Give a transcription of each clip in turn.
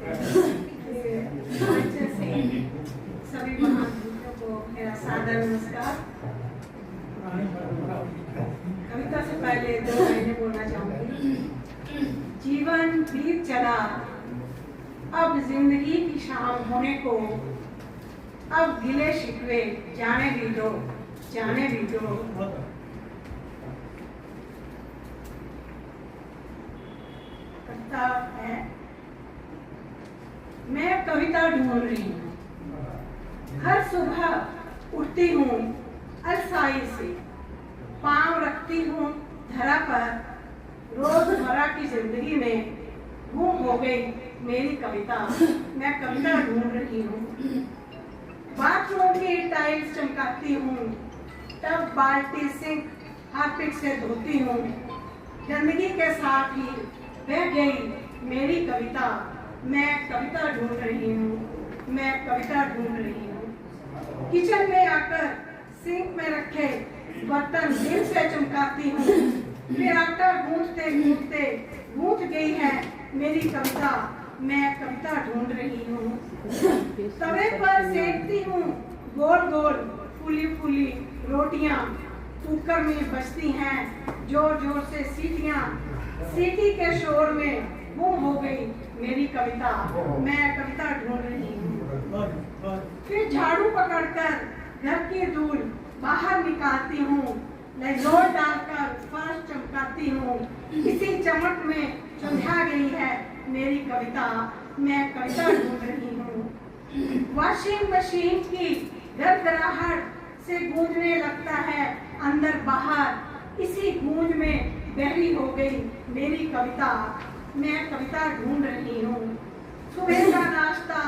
सभी महापुरुषों को मेरा सादर नमस्कार। कविता से पहले 2 लाइनें बोलना चाहूंगी। जीवन बीत चला, अब जिंदगी की शाम होने को, अब गिले शिकवे जाने भी दो, जाने भी दो। कविता है, मैं कविता ढूंढ रही हूँ। हर सुबह उठती हूँ अलसाई से, पांव रखती हूँ धरा पर। रोजमर्रा की जिंदगी में गुम हो गई मेरी कविता, मैं कविता ढूंढ रही हूँ। बाथरूम की टाइल्स चमकाती हूँ, तब बाल्टी सिंक हार्पिक से धोती हूँ। गंदगी के साथ ही बह गई मेरी कविता, मैं कविता ढूंढ रही हूँ, मैं कविता ढूंढ रही हूँ। किचन में आकर सिंक में रखे बर्तन दिल से चमकाती हूँ, फिर आटा गूंथते गूंथते गूंथ गई है मेरी कविता, मैं कविता ढूंढ रही हूँ। तवे पर सेकती हूँ गोल गोल फूली फूली रोटियां, कुकर में बजती हैं जोर जोर से सीटियां। सीटी के शोर में गुम हो गई मेरी कविता, मैं कविता ढूंढ रही हूँ। फिर झाड़ू पकड़कर घर की धूल बाहर निकालती हूँ, लैजोल डालकर फर्श चमकाती हूँ। इसी चमक में सुलझा गई है मेरी कविता, मैं कविता ढूंढ रही हूँ। वॉशिंग मशीन की गड़गड़ाहट से गूंजने लगता है अंदर बाहर, इसी गूंज में गहरी हो गई मेरी कविता, मैं कविता ढूंढ रही हूँ। सुबह का नाश्ता,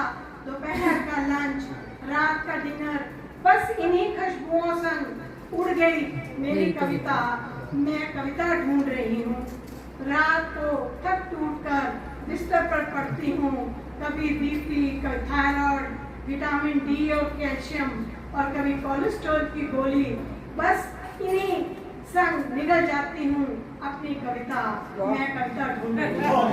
दोपहर का लंच, रात का डिनर, बस इन्हीं खुशबुओं संग उड़ गई मेरी कविता, मैं कविता ढूंढ रही हूँ। रात को थक टूट कर बिस्तर पर पड़ती हूँ, कभी बीपी, कभी थायराइड, विटामिन डी और कैल्शियम, और कभी कोलेस्ट्रॉल की गोली, बस इन्हीं संग निगल जाती हूँ अपनी कविता, मैं कविता ढूंढ रही हूँ।